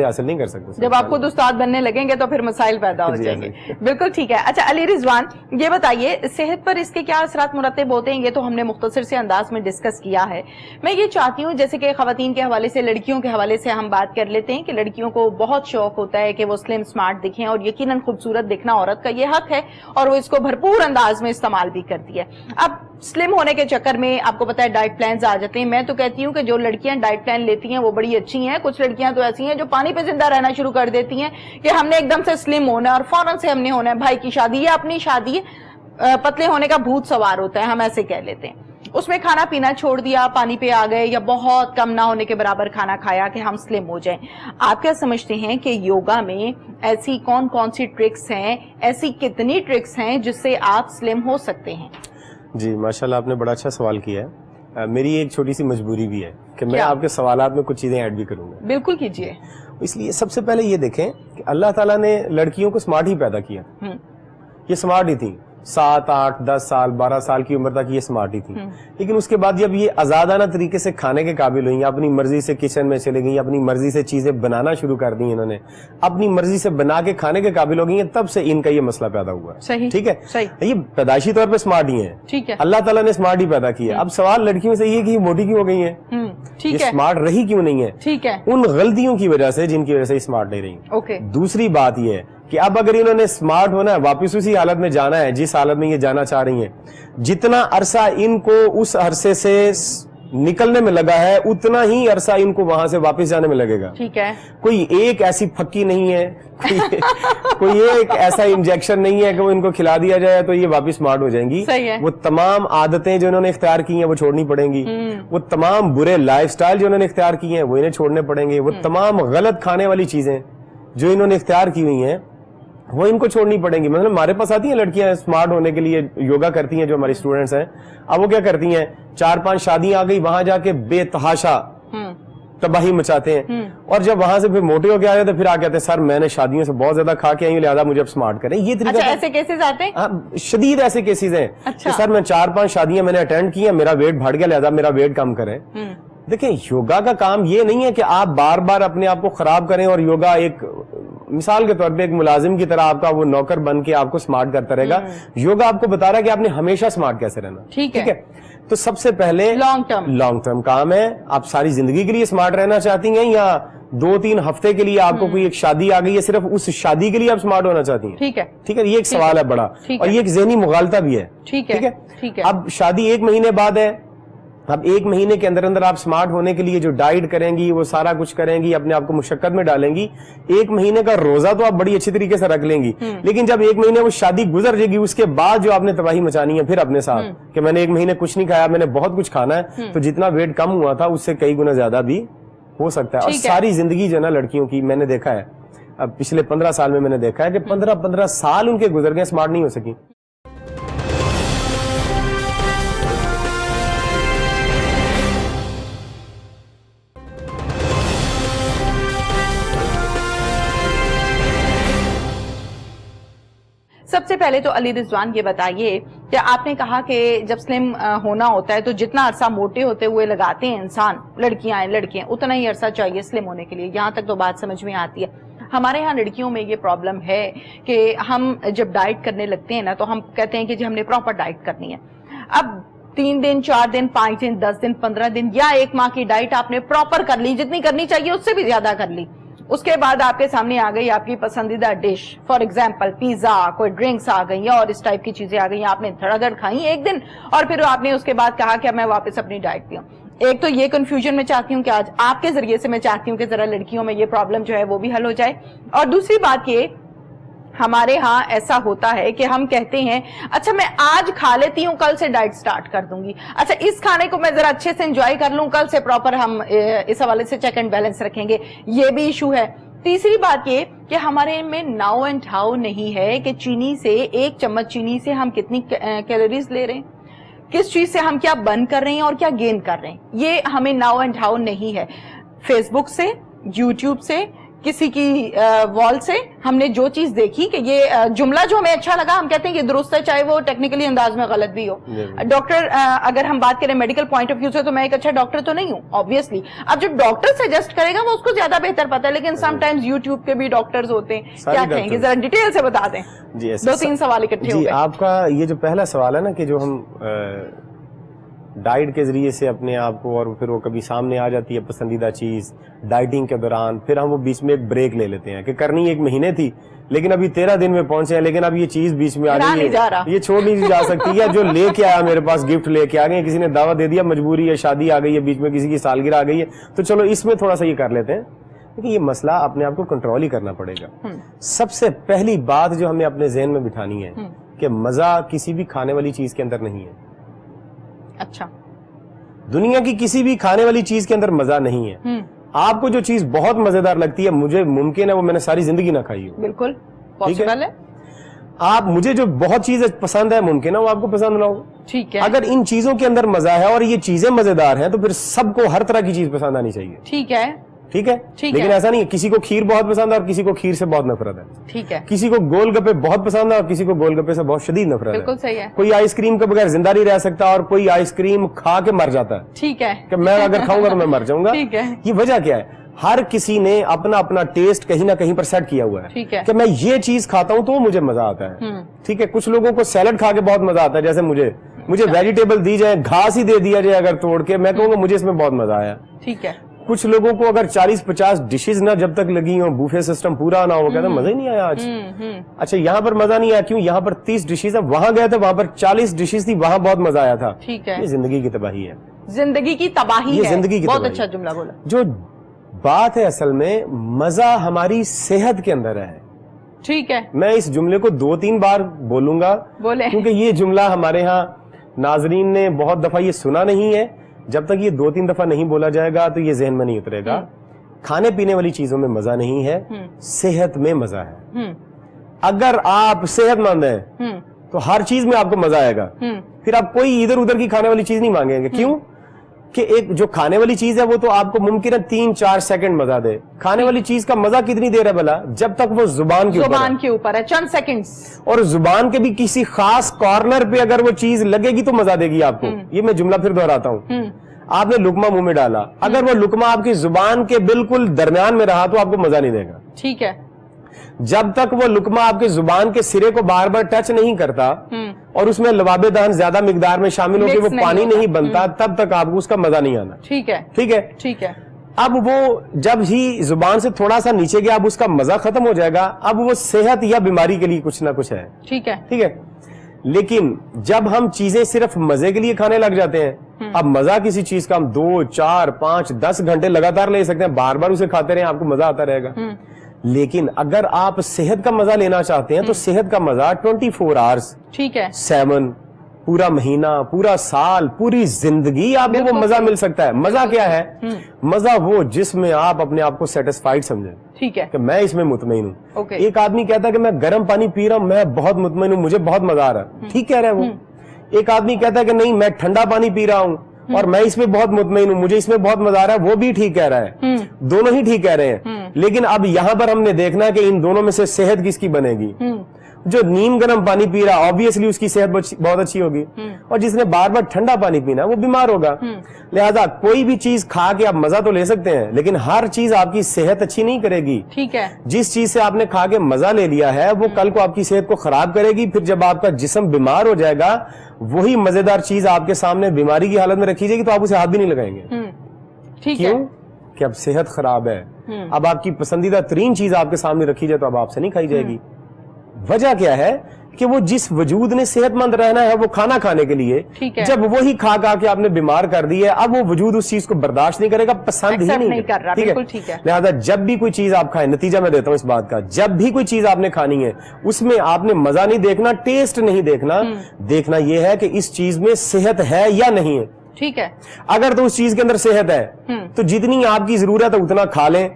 حاصل نہیں کر سکتے. جب آپ خود استاد بننے لگیں گے تو پھر مسائل پیدا ہو جائیں گے. بالکل ٹھیک ہے. اچھا علی رضوان یہ بتائیے صحت پر اس کے کیا اثرات مرتب ہوتے ہیں؟ یہ تو ہم نے مختصر سے انداز میں ڈسکس کیا ہے. میں یہ چاہتی ہوں جیسے کہ خواتین کے حوالے سے لڑکیوں کے حوالے سے ہم بات کر لیتے ہیں کہ لڑکیوں کو بہت شوق ہوتا ہے کہ وہ سلم سمارٹ دکھیں, اور یقیناً خوبصورت دکھنا عورت کا یہ حق ہے اور وہ اس کو بھرپور انداز میں استعمال بھی کرتی ہے. اب سلم ہونے کے چکر میں آپ کو پتا ہے ڈائٹ پلانز آ جاتے ہیں. میں تو کہتی ہوں کہ جو لڑکیاں ڈائٹ پلان لیتی ہیں وہ بڑی اچھی ہیں. کچھ لڑکیاں تو ایسی ہیں جو پانی پہ زندہ رہنا شروع کر دیتی ہیں کہ ہم نے ایک دم سے سلم ہونا ہے اور فوراً سے ہم نے ہونا ہے. بھائی کی شادی ہے, اپنی شادی ہے, پتلے ہونے کا بھوت سوار ہوتا ہے, ہم ایسے کہہ لیتے ہیں. اس میں کھانا پینا چھوڑ دیا, پانی پہ آ گئے, یا بہت کم نہ ہونے کے برابر کھانا کھایا کہ ہم سلم ہو جائیں. آپ کیا سمجھتے ہیں کہ یوگا میں ایسی کون کون سی ٹرکس ہیں, ایسی کتنی ٹرکس ہیں جس سے آپ سلم ہو سکتے ہیں؟ جی ماشاءاللہ آپ نے بڑا اچھا سوال کیا ہے. میری ایک چھوٹی سی مجبوری بھی ہے کہ میں آپ کے سوالات میں کچھ چیزیں ایڈ بھی کروں گا. بالکل کیجئے. اس لیے سب سے پہلے یہ دیکھیں کہ اللہ تعالیٰ نے لڑکیوں کو سمارٹ ہی پیدا کیا. یہ سمارٹ ہی تھی, 7, 8, 10 سال 12 سال کی عمر تک یہ سمارٹ ہی تھی. لیکن اس کے بعد جب یہ آزادانہ طریقے سے کھانے کے قابل ہوئی, اپنی مرضی سے کچن میں چلے گئی, اپنی مرضی سے چیزیں بنانا شروع کر دی, انہوں نے اپنی مرضی سے بنا کے کھانے کے قابل ہو گئی ہیں, تب سے ان کا یہ مسئلہ پیدا ہوا. ٹھیک ہے, یہ پیدائشی طور پہ سمارٹ ہی ہیں, اللہ تعالیٰ نے سمارٹ ہی پیدا کیا. اب سوال لڑکیوں سے یہ کہ یہ موٹی کیوں ہو گئی ہیں, یہ سمارٹ رہی کیوں نہیں ہے؟ ان غلطیوں کی وجہ سے جن کی وجہ سے سمارٹ نہیں رہی. دوسری بات یہ ہے کہ اب اگر انہوں نے سمارٹ ہونا ہے, واپس اسی حالت میں جانا ہے جس حالت میں یہ جانا چاہ رہی ہیں, جتنا عرصہ ان کو اس عرصے سے نکلنے میں لگا ہے اتنا ہی عرصہ ان کو وہاں سے واپس جانے میں لگے گا. ٹھیک ہے, کوئی ایک ایسی پھکی نہیں ہے, کوئی ایک ایسا انجیکشن نہیں ہے کہ وہ ان کو کھلا دیا جائے تو یہ واپس سمارٹ ہو جائیں گی. وہ تمام عادتیں جو انہوں نے اختیار کی ہیں وہ چھوڑنی پڑیں گی. وہ تمام برے لائف سٹائل جو انہوں نے اختیار کی ہیں وہ انہیں چھوڑنے پڑیں گے. وہ تمام غلط کھانے والی چیزیں جو انہوں نے اختیار کی ہوئی ہیں وہ ان کو چھوڑنی پڑیں گی. مطلب ہمارے پاس آتی ہیں لڑکیاں سمارٹ ہونے کے لیے یوگا کرتی ہیں جو ہماری اسٹوڈنٹس ہیں. اب وہ کیا کرتی ہیں, 4-5 شادیاں آ گئی, وہاں جا کے بے تحاشا تباہی مچاتے ہیں, اور جب وہاں سے پھر موٹے ہو کے آ جاتے ہیں پھر آ کہتے ہیں سر میں نے شادیوں سے بہت زیادہ کھا کے آئی ہوں لہٰذا مجھے اب سمارٹ کریں. یہ طریقہ ایسے کیسز آتے ہیں, شدید ایسے کیسز ہیں کہ سر میں 4-5 شادیاں میں نے اٹینڈ کی ہیں, میرا ویٹ بڑھ گیا لہٰذا میرا ویٹ کم کریں. دیکھیں یوگا کا کام یہ نہیں ہے کہ آپ بار بار اپنے آپ کو خراب کریں, اور یوگا ایک مثال کے طور پہ ایک ملازم کی طرح آپ کا وہ نوکر بن کے آپ کو سمارٹ کرتا رہے گا. یوگا آپ کو بتا رہا ہے کہ آپ نے ہمیشہ سمارٹ کیسے رہنا. ٹھیک ہے, تو سب سے پہلے لانگ ٹرم کام ہے. آپ ساری زندگی کے لیے سمارٹ رہنا چاہتی ہیں یا 2-3 ہفتے کے لیے آپ کو کوئی ایک شادی آ گئی ہے صرف اس شادی کے لیے آپ سمارٹ ہونا چاہتی ہیں؟ ٹھیک ہے, یہ ایک سوال ہے بڑا, اور یہ ایک ذہنی مغالطہ بھی ہے. ٹھیک ہے, اب شادی 1 مہینے بعد ہے, اب 1 مہینے کے اندر آپ سمارٹ ہونے کے لیے جو ڈائٹ کریں گی وہ سارا کچھ کریں گی, اپنے آپ کو مشقت میں ڈالیں گی. 1 مہینے کا روزہ تو آپ بڑی اچھی طریقے سے رکھ لیں گی, لیکن جب 1 مہینے وہ شادی گزر جائے گی اس کے بعد جو آپ نے تباہی مچانی ہے پھر اپنے ساتھ کہ میں نے 1 مہینے کچھ نہیں کھایا, میں نے بہت کچھ کھانا ہے, تو جتنا ویٹ کم ہوا تھا اس سے کئی گنا زیادہ بھی ہو سکتا ہے. اور ساری زندگی جو ہے نا لڑکیوں کی میں نے دیکھا ہے, اب پچھلے 15 سال میں نے دیکھا ہے کہ 15 سال ان کے گزر گئے, سمارٹ نہیں ہو سکی. سب سے پہلے تو علی رضوان یہ بتائیے کہ آپ نے کہا کہ جب سلم ہونا ہوتا ہے تو جتنا عرصہ موٹے ہوتے ہوئے لگاتے ہیں انسان, لڑکیاں ہیں لڑکیاں, اتنا ہی عرصہ چاہیے سلم ہونے کے لیے. یہاں تک تو بات سمجھ میں آتی ہے. ہمارے ہاں لڑکیوں میں یہ پرابلم ہے کہ ہم جب ڈائٹ کرنے لگتے ہیں نا تو ہم کہتے ہیں کہ جی ہم نے پراپر ڈائٹ کرنی ہے. اب 3 دن 4 دن 5 دن 10 دن 15 دن یا 1 ماہ کی ڈائٹ آپ نے پراپر کر لی, جتنی کرنی چاہیے اس سے بھی زیادہ کر لی. اس کے بعد آپ کے سامنے آ گئی آپ کی پسندیدہ ڈش, فار ایگزامپل پیزا, کوئی ڈرنکس آ گئی اور اس ٹائپ کی چیزیں آ گئی, آپ نے دھڑگڑ کھائی 1 دن اور پھر آپ نے اس کے بعد کہا کہ اب میں واپس اپنی ڈائٹ پہ ہوں. ایک تو یہ کنفیوژن میں چاہتی ہوں کہ آج آپ کے ذریعے سے میں چاہتی ہوں کہ ذرا لڑکیوں میں یہ پرابلم جو ہے وہ بھی حل ہو جائے. اور دوسری بات یہ, ہمارے ہاں ایسا ہوتا ہے کہ ہم کہتے ہیں اچھا میں آج کھا لیتی ہوں کل سے ڈائٹ سٹارٹ کر دوں گی, اچھا اس کھانے کو میں ذرا اچھے سے انجوائے کر لوں, کل سے پراپر ہم اس حوالے سے چیک اینڈ بیلنس رکھیں گے. یہ بھی ایشو ہے. تیسری بات یہ کہ ہمارے میں ناؤ اینڈ ہاؤ نہیں ہے کہ چینی سے 1 چمچ چینی سے ہم کتنی کیلوریز لے رہے ہیں, کس چیز سے ہم کیا برن کر رہے ہیں اور کیا گین کر رہے ہیں, یہ ہمیں ناؤ اینڈ ہاؤ نہیں ہے. فیس بک سے, یوٹیوب سے کسی کی وال سے ہم نے جو چیز دیکھی کہ یہ جملہ جو ہمیں اچھا لگا ہم کہتے ہیں کہ درست ہے چاہے وہ ٹیکنیکلی انداز میں غلط بھی ہو. ڈاکٹر اگر ہم بات کریں میڈیکل پوائنٹ آف ویو سے تو میں ایک اچھا ڈاکٹر تو نہیں ہوں obviously. اب جو ڈاکٹر سجیسٹ کرے گا وہ اس کو زیادہ بہتر پتا ہے, لیکن سم ٹائمز یوٹیوب کے بھی ڈاکٹرز ہوتے ہیں, کیا کہیں گے ذرا ڈیٹیل سے بتا دیں. 2-3 سوال اکٹھے ہو گئے. آپ کا یہ جو پہلا سوال ہے نا کہ جو ہم ڈائٹ کے ذریعے سے اپنے آپ کو, اور پھر وہ کبھی سامنے آ جاتی ہے پسندیدہ چیز ڈائٹنگ کے دوران, پھر ہم وہ بیچ میں ایک بریک لے لیتے ہیں کہ کرنی 1 مہینے تھی لیکن ابھی 13 دن میں پہنچے ہیں, لیکن اب یہ چیز بیچ میں آ گئی ہے, یہ چھوڑ نہیں جا سکتی. یا جو لے کے آیا میرے پاس گفٹ لے کے آ گئے, کسی نے دعوت دے دیا, مجبوری ہے, شادی آ گئی ہے بیچ میں, کسی کی سالگرہ آ گئی ہے, تو چلو اس میں تھوڑا سا یہ کر لیتے ہیں. لیکن یہ مسئلہ اپنے آپ کو کنٹرول ہی کرنا پڑے گا. سب سے پہلی بات جو ہمیں اپنے ذہن میں بٹھانی ہے کہ مزہ کسی بھی کھانے والی چیز کے اندر نہیں ہے. اچھا, دنیا کی کسی بھی کھانے والی چیز کے اندر مزہ نہیں ہے. آپ کو جو چیز بہت مزیدار لگتی ہے, مجھے ممکن ہے وہ میں نے ساری زندگی نہ کھائی ہو. بالکل پاسبل ہے. آپ مجھے جو بہت چیز پسند ہے ممکن ہے وہ آپ کو پسند نہ ہو. ٹھیک ہے. اگر ان چیزوں کے اندر مزہ ہے اور یہ چیزیں مزیدار ہیں تو پھر سب کو ہر طرح کی چیز پسند آنی چاہیے. ٹھیک ہے. ٹھیک ہے, لیکن ایسا نہیں ہے کسی کو کھیر بہت پسند ہے اور کسی کو کھیر سے بہت نفرت ہے. ٹھیک ہے. کسی کو گول گپے بہت پسند ہے اور کسی کو گول گپے سے بہت شدید نفرت ہے. بالکل صحیح ہے. کوئی آئس کریم کے بغیر زندہ نہیں رہ سکتا اور کوئی آئس کریم کھا کے مر جاتا ہے. ٹھیک ہے. کہ میں اگر کھاؤں گا تو میں مر جاؤں گا. ٹھیک ہے. یہ وجہ کیا ہے؟ ہر کسی نے اپنا اپنا ٹیسٹ کہیں نہ کہیں پر سیٹ کیا ہوا ہے. ٹھیک ہے. کہ میں یہ چیز کھاتا ہوں تو مجھے مزہ آتا ہے. ٹھیک ہے. کچھ لوگوں کو سیلڈ کھا کے بہت مزہ آتا ہے, جیسے مجھے ویجیٹیبل دی جائے, گھاس ہی دے دیا جائے اگر توڑ کے, میں کہوں گا مجھے اس میں بہت مزہ آیا. ٹھیک ہے. کچھ لوگوں کو اگر 40-50 ڈشز نہ جب تک لگی ہوں, بوفے سسٹم پورا نہ ہو, کہتے ہیں مزہ ہی نہیں آیا آج. اچھا یہاں پر مزہ نہیں آیا کیوں؟ یہاں پر 30 ڈشز ہے, وہاں گئے تھے وہاں پر 40 ڈشز تھی, وہاں بہت مزہ آیا تھا. ٹھیک ہے. یہ زندگی کی تباہی ہے. زندگی کی تباہی ہے. زندگی کی بہت اچھا جملہ بولا. جو بات ہے اصل میں مزہ ہماری صحت کے اندر ہے. ٹھیک ہے. میں اس جملے کو 2-3 بار بولوں گا کیونکہ یہ جملہ ہمارے ہاں ناظرین نے بہت دفعہ یہ سنا نہیں ہے. جب تک یہ 2-3 دفعہ نہیں بولا جائے گا تو یہ ذہن میں نہیں اترے گا. کھانے پینے والی چیزوں میں مزہ نہیں ہے, صحت میں مزہ ہے. اگر آپ صحت مند ہیں تو ہر چیز میں آپ کو مزہ آئے گا. پھر آپ کوئی ادھر ادھر کی کھانے والی چیز نہیں مانگیں گے. کیوں کہ ایک جو کھانے والی چیز ہے وہ تو آپ کو ممکن ہے 3-4 سیکنڈ مزہ دے. کھانے والی چیز کا مزہ کتنی دیر ہے بھلا؟ جب تک وہ زبان کے اوپر ہے, چند سیکنڈز. اور زبان کے بھی کسی خاص کارنر پہ اگر وہ چیز لگے گی تو مزہ دے گی آپ کو. یہ میں جملہ پھر دہراتا ہوں. آپ نے لقمہ منہ میں ڈالا, اگر وہ لقمہ آپ کی زبان کے بالکل درمیان میں رہا تو آپ کو مزہ نہیں دے گا. ٹھیک ہے. جب تک وہ لقمہ آپ کے زبان کے سرے کو بار بار ٹچ نہیں کرتا اور اس میں لباب دہن زیادہ مقدار میں شامل ہو کے وہ پانی نہیں بنتا, تب تک آپ کو اس کا مزہ نہیں آنا. ٹھیک ہے. ٹھیک ہے. ٹھیک ہے. اب وہ جب ہی زبان سے تھوڑا سا نیچے گیا اب اس کا مزہ ختم ہو جائے گا. اب وہ صحت یا بیماری کے لیے کچھ نہ کچھ ہے. ٹھیک ہے. ٹھیک ہے. لیکن جب ہم چیزیں صرف مزے کے لیے کھانے لگ جاتے ہیں, اب مزہ کسی چیز کا ہم 2-4-5-10 گھنٹے لگاتار لے سکتے ہیں, بار بار اسے کھاتے رہیں, آپ کو مزہ آتا رہے گا. لیکن اگر آپ صحت کا مزہ لینا چاہتے ہیں تو صحت کا مزہ 24 آورز, ٹھیک ہے, 7 پورا مہینہ, پورا سال, پوری زندگی آپ کو وہ مزہ مل سکتا ہے. مزہ کیا ہے؟ مزہ وہ جس میں آپ اپنے آپ کو سیٹسفائیڈ سمجھیں. ٹھیک ہے. کہ میں اس میں مطمئن ہوں. ایک آدمی کہتا ہے کہ میں گرم پانی پی رہا ہوں, میں بہت مطمئن ہوں, مجھے بہت مزہ آ رہا ہے. ٹھیک کہہ رہے ہیں وہ. ایک آدمی کہتا ہے کہ نہیں میں ٹھنڈا پانی پی رہا ہوں اور میں اس میں بہت مطمئن ہوں, مجھے اس میں بہت مزہ آ رہا ہے, وہ بھی ٹھیک کہہ رہا ہے. دونوں ہی ٹھیک کہہ رہے ہیں. لیکن اب یہاں پر ہم نے دیکھنا ہے کہ ان دونوں میں سے صحت کس کی بنے گی. جو نیم گرم پانی پی رہا آبویسلی اس کی صحت بہت اچھی ہوگی, اور جس نے بار بار ٹھنڈا پانی پینا وہ بیمار ہوگا. لہذا کوئی بھی چیز کھا کے آپ مزہ تو لے سکتے ہیں, لیکن ہر چیز آپ کی صحت اچھی نہیں کرے گی. ٹھیک ہے. جس چیز سے آپ نے کھا کے مزہ لے لیا ہے وہ کل کو آپ کی صحت کو خراب کرے گی. پھر جب آپ کا جسم بیمار ہو جائے گا وہی مزیدار چیز آپ کے سامنے بیماری کی حالت میں رکھی جائے گی تو آپ اسے ہاتھ بھی نہیں لگائیں گے. کیوں کہ اب صحت خراب ہے. اب آپ کی پسندیدہ ترین چیز آپ کے سامنے رکھی جائے تو اب آپ سے نہیں کھائی جائے گی. وجہ کیا ہے کہ وہ جس وجود نے صحت مند رہنا ہے وہ کھانا کھانے کے لیے, جب وہی کھا کے آپ نے بیمار کر دی ہے اب وہ وجود اس چیز کو برداشت نہیں کرے گا, پسند ہی نہیں کر رہا. ٹھیک ہے. لہذا جب بھی کوئی چیز آپ کھائیں, نتیجہ میں دیتا ہوں اس بات کا, جب بھی کوئی چیز آپ نے کھانی ہے اس میں آپ نے مزہ نہیں دیکھنا, ٹیسٹ نہیں دیکھنا, دیکھنا یہ ہے کہ اس چیز میں صحت ہے یا نہیں ہے. ٹھیک ہے. اگر تو اس چیز کے اندر صحت ہے تو جتنی آپ کی ضرورت ہے اتنا کھا لیں.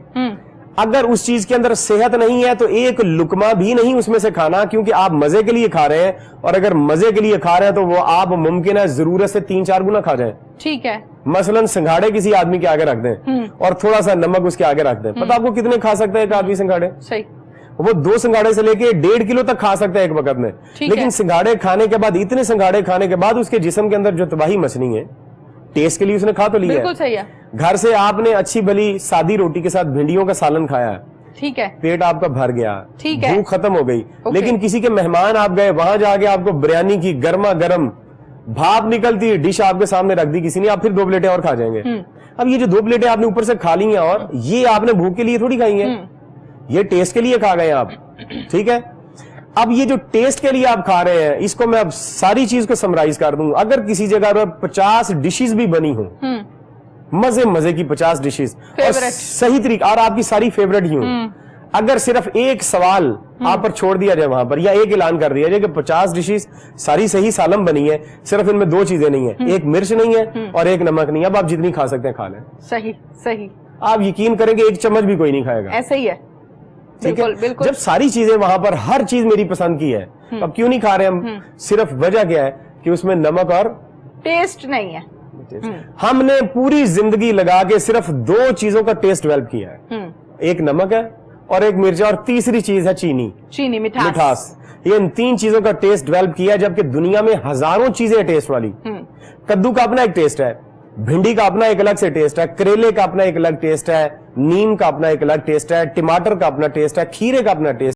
اگر اس چیز کے اندر صحت نہیں ہے تو ایک لقمہ بھی نہیں اس میں سے کھانا, کیونکہ آپ مزے کے لیے کھا رہے ہیں, اور اگر مزے کے لیے کھا رہے ہیں تو وہ آپ ممکن ہے ضرورت سے 3-4 گنا کھا جائیں. ٹھیک ہے. مثلاً سنگھاڑے کسی آدمی کے آگے رکھ دیں اور تھوڑا سا نمک اس کے آگے رکھ دیں, پتہ آپ کو کتنے کھا سکتا ہے ایک آدمی سنگھاڑے؟ صحیح. وہ 2 سنگھاڑے سے لے کے 1.5 کلو تک کھا سکتا ہے ایک وقت میں. لیکن سنگھاڑے کھانے کے بعد, اتنے سنگھاڑے کھانے کے بعد اس کے جسم کے اندر جو تباہی مچنی ہے, ٹیسٹ کے لیے اس نے کھا تو لیا بالکل صحیح ہے. گھر سے آپ نے اچھی بھلی سادی روٹی کے ساتھ بھنڈیوں کا سالن کھایا, ٹھیک ہے, پیٹ آپ کا بھر گیا, ٹھیک ہے, بھوک ختم ہو گئی. لیکن کسی کے مہمان آپ گئے, وہاں جا کے آپ کو بریانی کی گرما گرم بھاپ نکلتی ڈش آپ کے سامنے رکھ دی کسی نے, آپ پھر 2 پلیٹیں اور کھا جائیں گے. اب یہ جو 2 پلیٹیں آپ نے اوپر سے کھا لی ہیں, اور یہ آپ نے بھوک کے لیے تھوڑی کھائی ہیں, یہ ٹیسٹ کے لیے کھا گئے آپ. ٹھیک ہے, اب یہ جو ٹیسٹ کے لیے آپ کھا رہے ہیں, اس کو میں اب ساری چیز کو سمرائز کر دوں. اگر کسی جگہ پر 50 ڈشز بھی بنی ہوں, مزے کی 50 ڈشز اور صحیح طریقہ, اور آپ کی ساری فیوریٹ ہی ہوں, اگر صرف ایک سوال آپ پر چھوڑ دیا جائے وہاں پر, یا ایک اعلان کر دیا جائے کہ 50 ڈشز ساری صحیح سالم بنی ہے, صرف ان میں 2 چیزیں نہیں ہیں, ایک مرچ نہیں ہے اور ایک نمک نہیں ہے, اب آپ جتنی کھا سکتے ہیں کھا لیں. صحیح صحیح. آپ یقین کریں کہ 1 چمچ بھی کوئی نہیں کھائے گا. ایسا ہی ہے. بالکل بالکل. جب ساری چیزیں وہاں پر, ہر چیز میری پسند کی ہے, اب کیوں نہیں کھا رہے ہم؟ صرف وجہ کیا ہے کہ اس میں نمک اور ٹیسٹ نہیں ہے. ہم نے پوری زندگی لگا کے صرف 2 چیزوں کا ٹیسٹ ڈیولپ کیا ہے, ایک نمک ہے اور ایک مرچ, اور تیسری چیز ہے چینی مٹھاس. یہ ان 3 چیزوں کا ٹیسٹ ڈیولپ کیا, جبکہ دنیا میں ہزاروں چیزیں ٹیسٹ والی. کدو کا اپنا ایک ٹیسٹ ہے, بھنڈی کا اپنا ایک الگ سے ٹیسٹ ہے, کریلے کا اپنا ایک الگ ٹیسٹ ہے, نیم کا اپنا ایک الگ ٹیسٹ ہے, ٹماٹر کا اپنا ٹیسٹ ہے, کھیرے کا اپنا ٹیسٹ